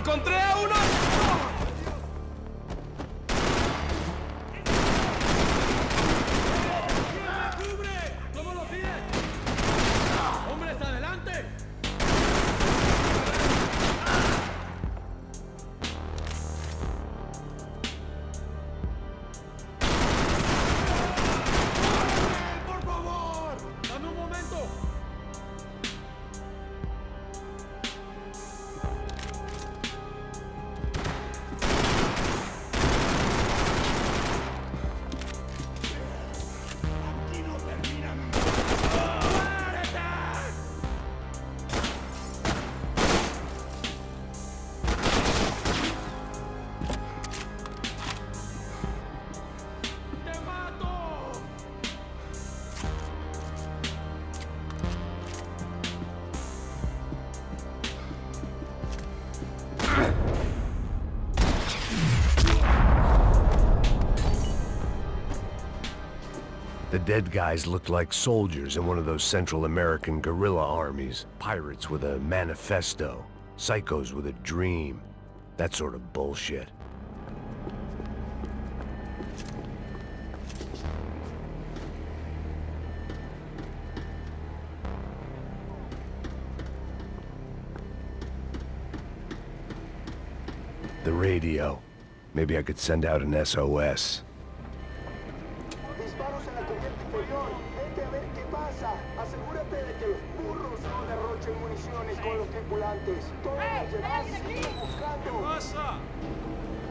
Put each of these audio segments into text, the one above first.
¡Encontré a uno! The dead guys looked like soldiers in one of those Central American guerrilla armies. Pirates with a manifesto. Psychos with a dream. That sort of bullshit. The radio. Maybe I could send out an SOS.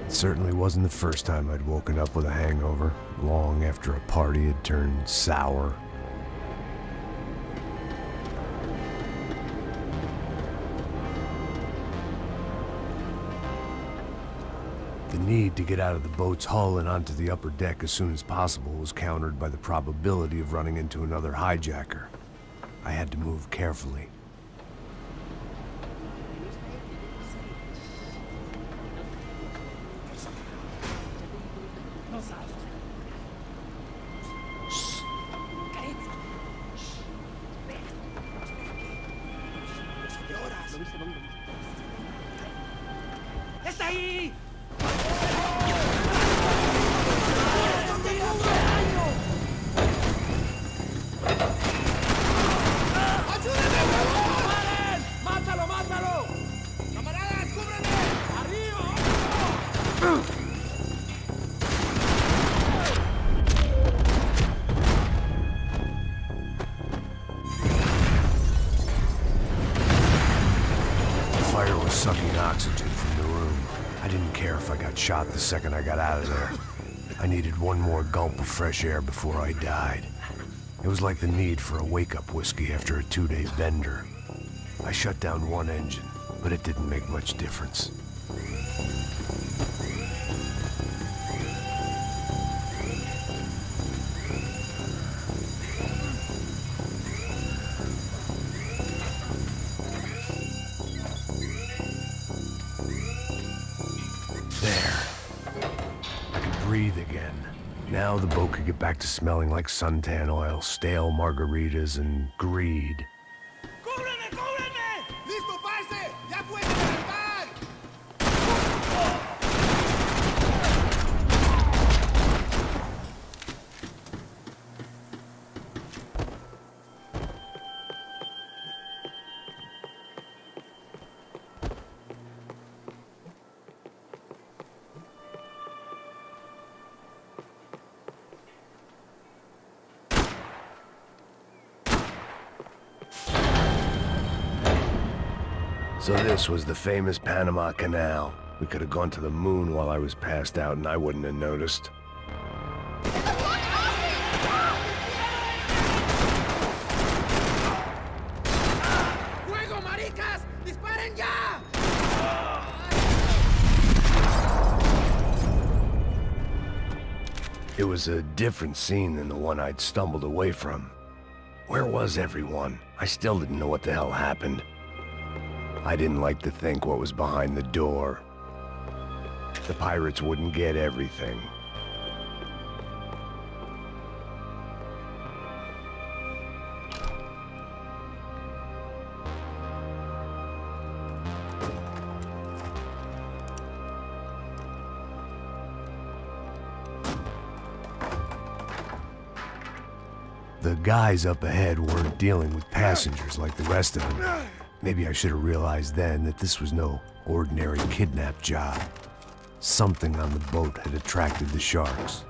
It certainly wasn't the first time I'd woken up with a hangover, long after a party had turned sour. The need to get out of the boat's hull and onto the upper deck as soon as possible was countered by the probability of running into another hijacker. I had to move carefully. ¡Está ahí! Sucking oxygen from the room. I didn't care if I got shot the second I got out of there. I needed one more gulp of fresh air before I died. It was like the need for a wake-up whiskey after a 2-day bender. I shut down one engine, but it didn't make much difference. Breathe again. Now the boat could get back to smelling like suntan oil, stale margaritas, and greed. ¡Cúbreme, cúbreme! ¡Listo, parce! ¡Ya puede levantar! So this was the famous Panama Canal. We could have gone to the moon while I was passed out and I wouldn't have noticed. ¡Fuego, maricas! ¡Disparen ya! It was a different scene than the one I'd stumbled away from. Where was everyone? I still didn't know what the hell happened. I didn't like to think what was behind the door. The pirates wouldn't get everything. The guys up ahead weren't dealing with passengers like the rest of them. Maybe I should have realized then that this was no ordinary kidnap job. Something on the boat had attracted the sharks.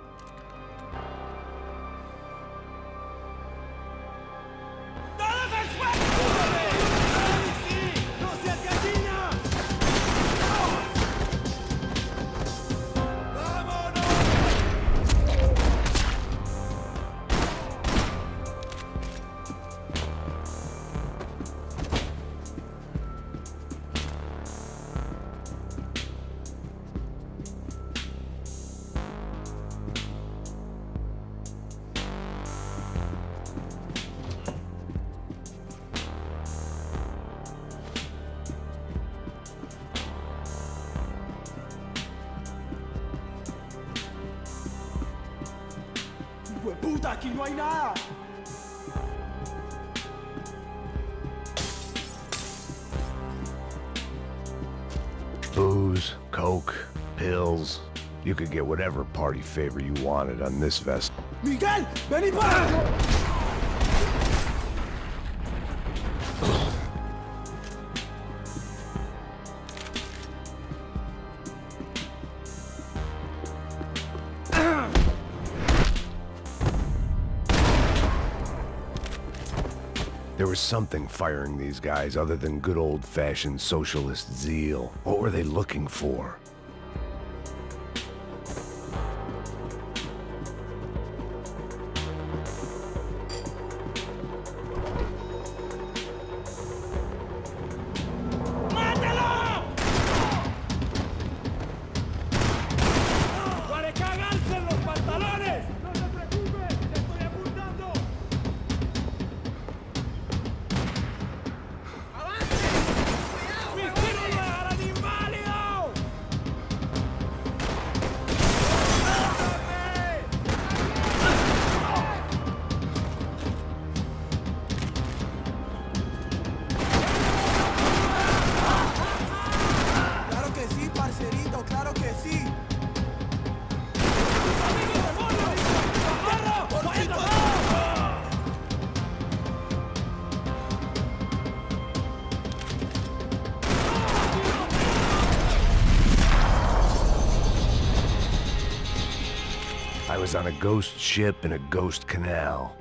¡Puta, aquí no hay nada! Booze, coke, pills. You could get whatever party favor you wanted on this vessel. ¡Miguel! ¡Vení para! There was something firing these guys other than good old-fashioned socialist zeal. What were they looking for? I was on a ghost ship in a ghost canal.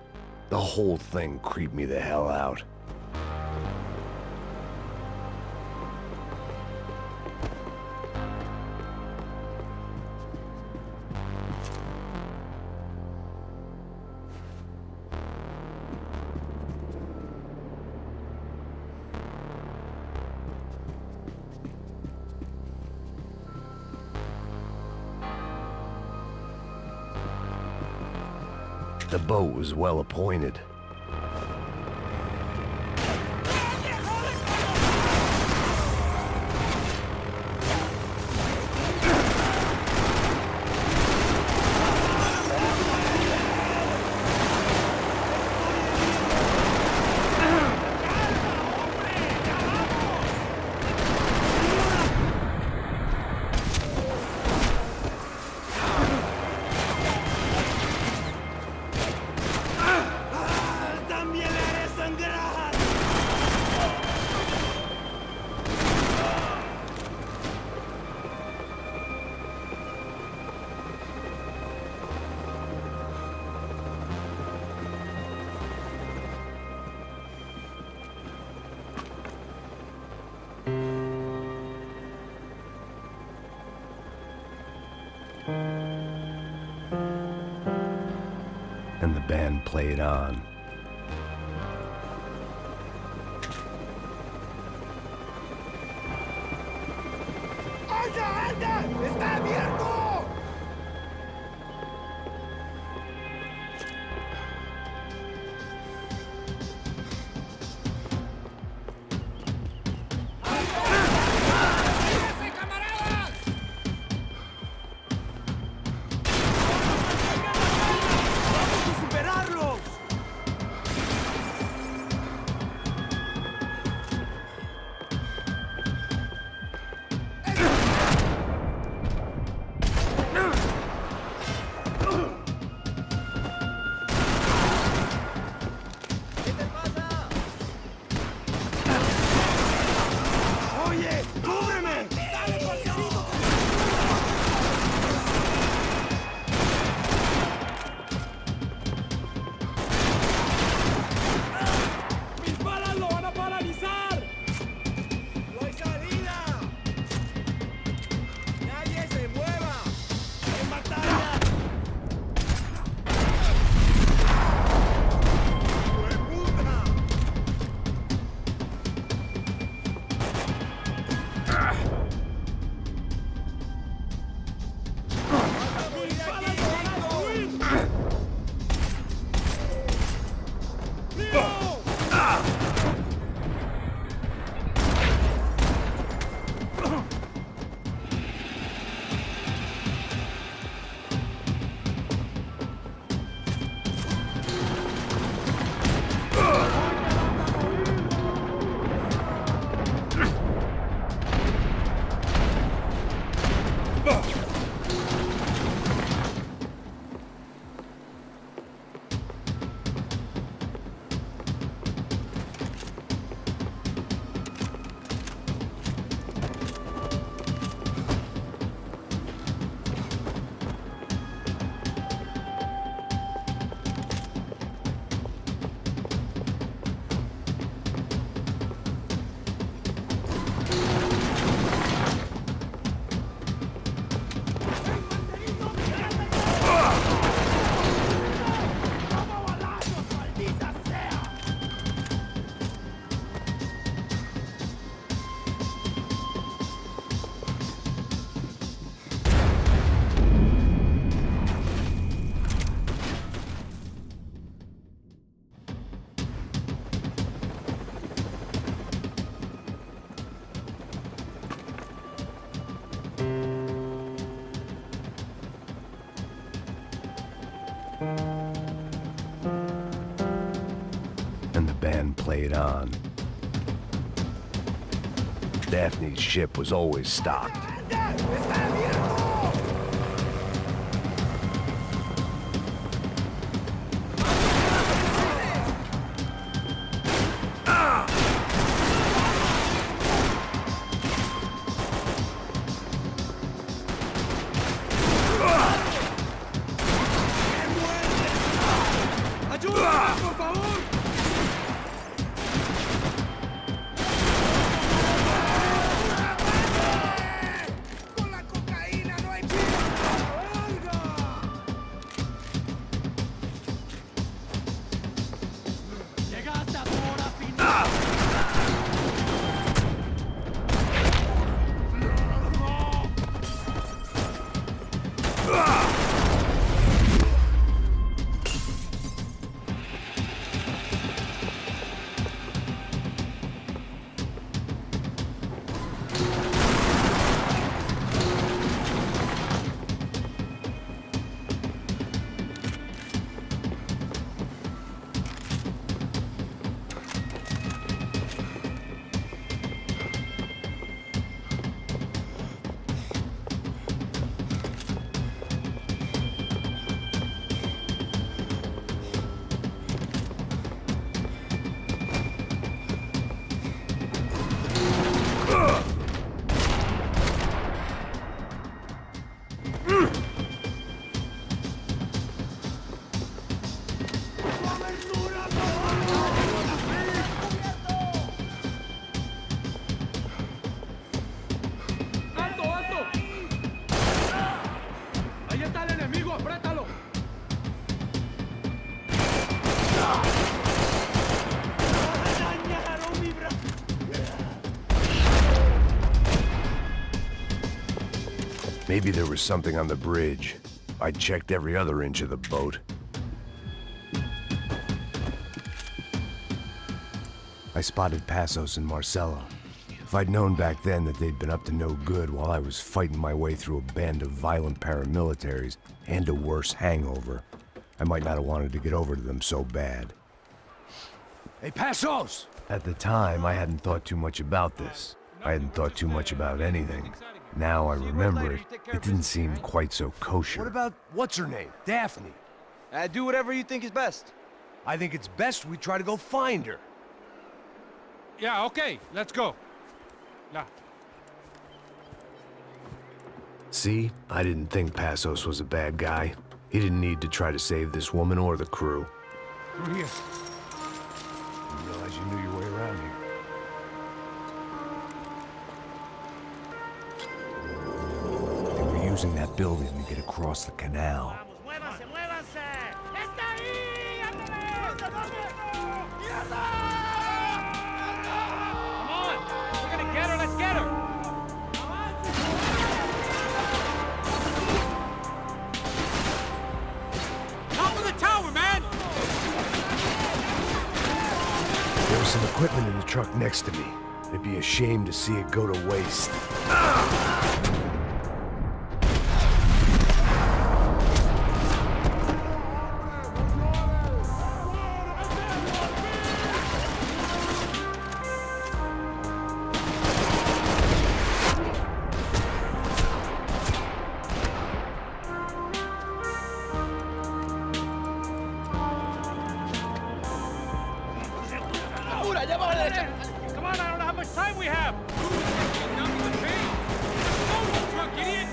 The whole thing creeped me the hell out. The boat was well appointed. And the band played on. ¡Anda, anda! ¡Está abierto! And the band played on. Daphne's ship was always stocked. ¡Ayúdame, por favor! ¡Con la cocaína no hay vida! ¡Llegaste a tu hora final! Maybe there was something on the bridge. I checked every other inch of the boat. I spotted Passos and Marcella. If I'd known back then that they'd been up to no good while I was fighting my way through a band of violent paramilitaries and a worse hangover, I might not have wanted to get over to them so bad. Hey, Passos! At the time, I hadn't thought too much about this. I hadn't thought too much about anything. Now I remember it, it didn't seem quite so kosher. What about, what's her name? Daphne. Do whatever you think is best. I think it's best we try to go find her. Yeah, okay, let's go. Yeah. See? I didn't think Passos was a bad guy. He didn't need to try to save this woman or the crew. Through here. Didn't realize you knew your way around here. They were using that building to get across the canal. ¡Muévanse, muévanse! ¡Está ahí! ¡Ándale! ¡Mierda! Come on, we're gonna get her, let's get her. Top of the tower, man! There was some equipment in the truck next to me. It'd be a shame to see it go to waste. Come on, I don't know how much time we have. Down to the train. Go, truck, idiot.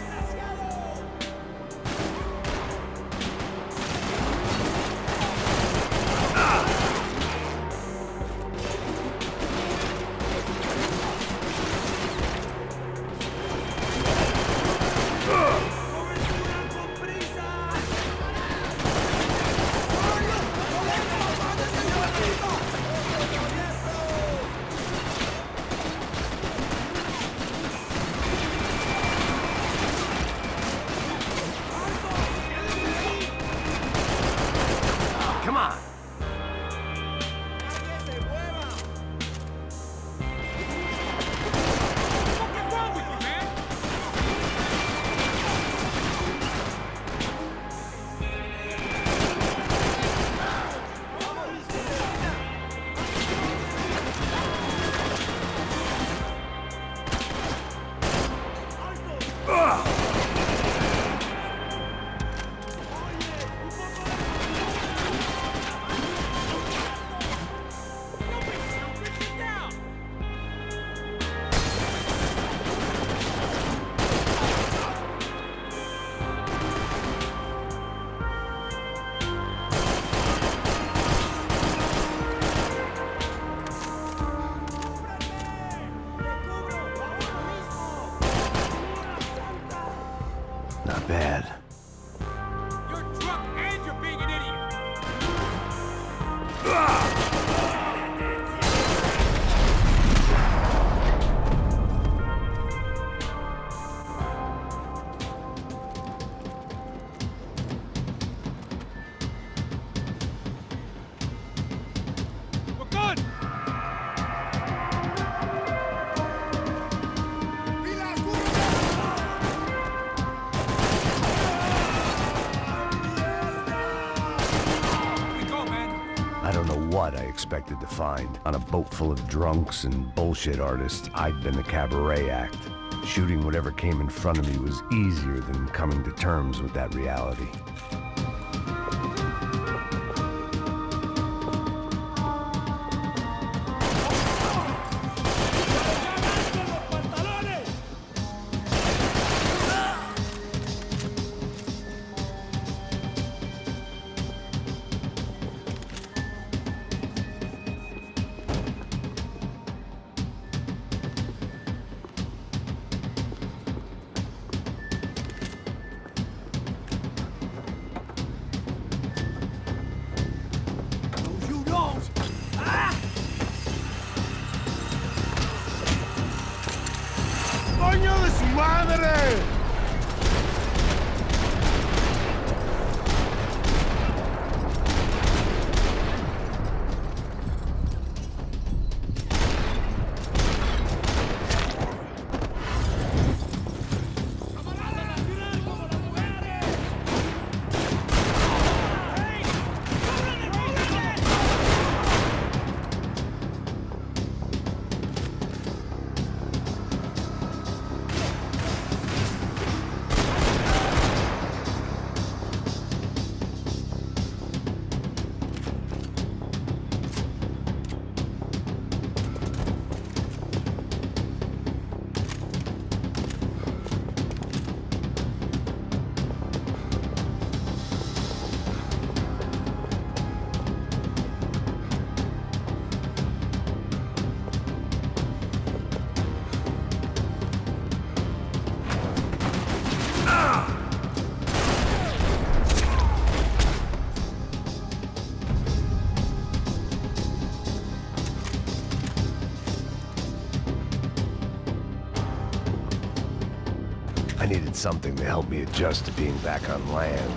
what I expected to find. On a boat full of drunks and bullshit artists, I'd been the cabaret act. Shooting whatever came in front of me was easier than coming to terms with that reality. ¡Coño de su madre! I needed something to help me adjust to being back on land.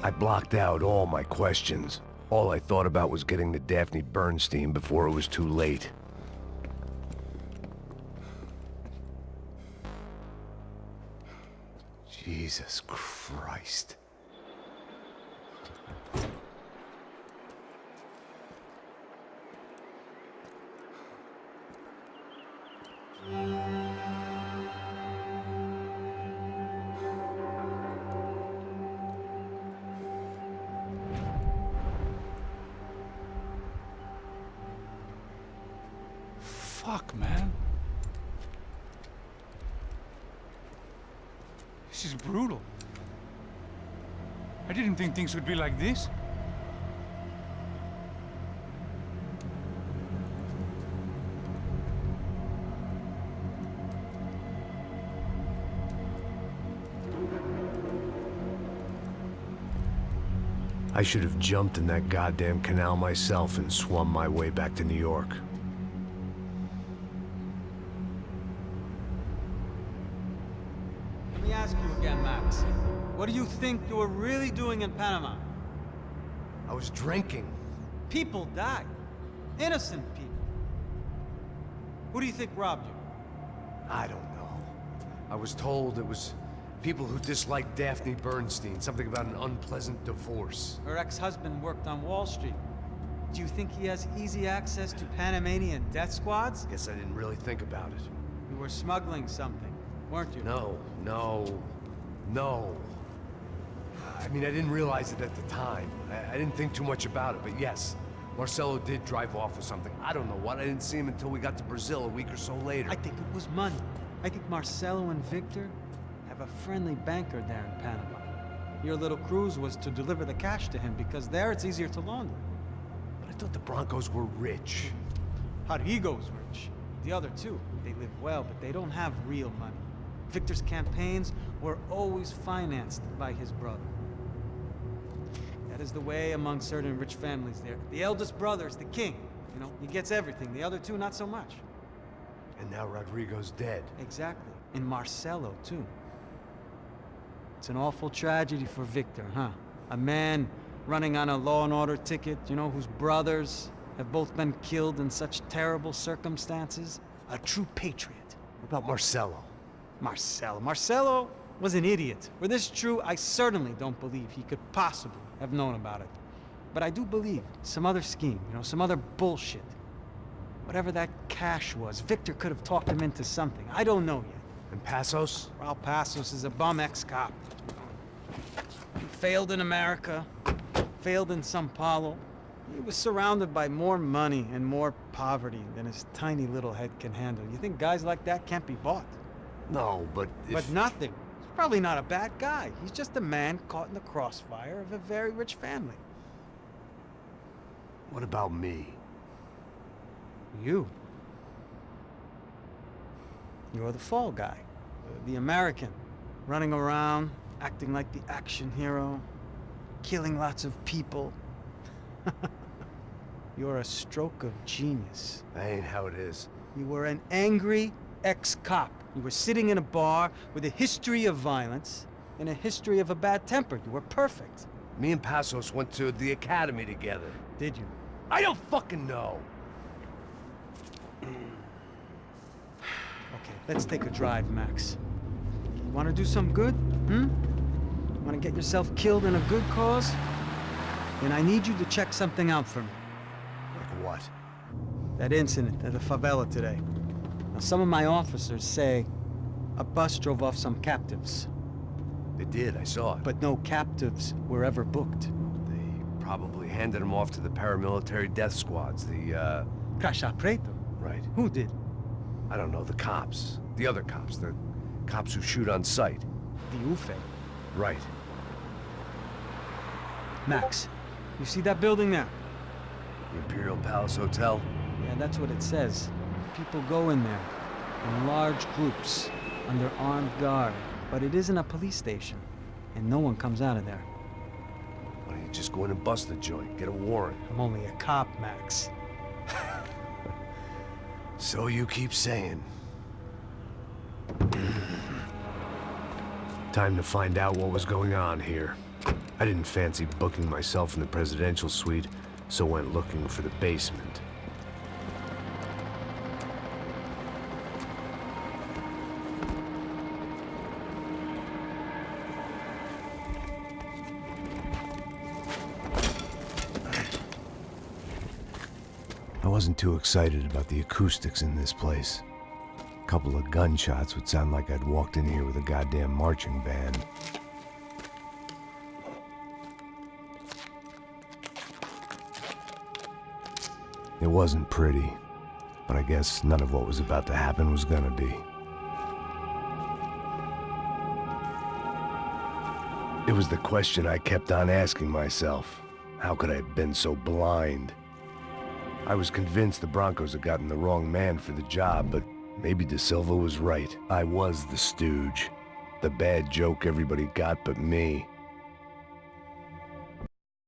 I blocked out all my questions. All I thought about was getting to Daphne Bernstein before it was too late. Jesus Christ. Fuck, man. This is brutal. I didn't think things would be like this. I should have jumped in that goddamn canal myself and swum my way back to New York. Let me ask you again, Max. What do you think you were really doing in Panama? I was drinking. People died. Innocent people. Who do you think robbed you? I don't know. I was told it was people who disliked Daphne Bernstein, something about an unpleasant divorce. Her ex-husband worked on Wall Street. Do you think he has easy access to Panamanian death squads? Guess I didn't really think about it. You were smuggling something, weren't you? No. I mean, I didn't realize it at the time. I didn't think too much about it, but yes, Marcelo did drive off with something. I don't know what. I didn't see him until we got to Brazil a week or so later. I think it was money. I think Marcelo and Victor have a friendly banker there in Panama. Your little cruise was to deliver the cash to him because there it's easier to launder. But I thought the Broncos were rich. Rodrigo's rich. The other two, they live well, but they don't have real money. Victor's campaigns were always financed by his brother. That is the way among certain rich families there. The eldest brother is the king. You know, he gets everything. The other two, not so much. And now Rodrigo's dead. Exactly. And Marcelo, too. It's an awful tragedy for Victor, huh? A man running on a law and order ticket, you know, whose brothers have both been killed in such terrible circumstances. A true patriot. What about Marcelo? Marcelo was an idiot. Were this true, I certainly don't believe he could possibly have known about it. But I do believe some other scheme, you know, some other bullshit. Whatever that cash was, Victor could have talked him into something. I don't know yet. And Passos? Raul Passos is a bum ex-cop. He failed in America, failed in Sao Paulo. He was surrounded by more money and more poverty than his tiny little head can handle. You think guys like that can't be bought? No, but if... But nothing. He's probably not a bad guy. He's just a man caught in the crossfire of a very rich family. What about me? You. You're the fall guy. The American. Running around, acting like the action hero. Killing lots of people. You're a stroke of genius. That ain't how it is. You were an angry ex-cop. You were sitting in a bar with a history of violence and a history of a bad temper. You were perfect. Me and Passos went to the academy together. Did you? I don't fucking know. Okay, let's take a drive, Max. You want to do some good? Want to get yourself killed in a good cause? Then I need you to check something out for me. Like what? That incident at the favela today. Now, some of my officers say a bus drove off some captives. They did, I saw it. But no captives were ever booked. They probably handed them off to the paramilitary death squads, the, Caixa Preto? Right. Who did? I don't know, the cops. The other cops, the cops who shoot on sight. The UFE. Right. Max, you see that building there? The Imperial Palace Hotel? Yeah, that's what it says. People go in there, in large groups, under armed guard. But it isn't a police station, and no one comes out of there. Why don't you just go in and bust the joint, get a warrant? I'm only a cop, Max. So you keep saying. Time to find out what was going on here. I didn't fancy booking myself in the presidential suite, so went looking for the basement. I wasn't too excited about the acoustics in this place. A couple of gunshots would sound like I'd walked in here with a goddamn marching band. It wasn't pretty, but I guess none of what was about to happen was gonna be. It was the question I kept on asking myself. How could I have been so blind? I was convinced the Broncos had gotten the wrong man for the job, but maybe De Silva was right. I was the stooge. The bad joke everybody got but me.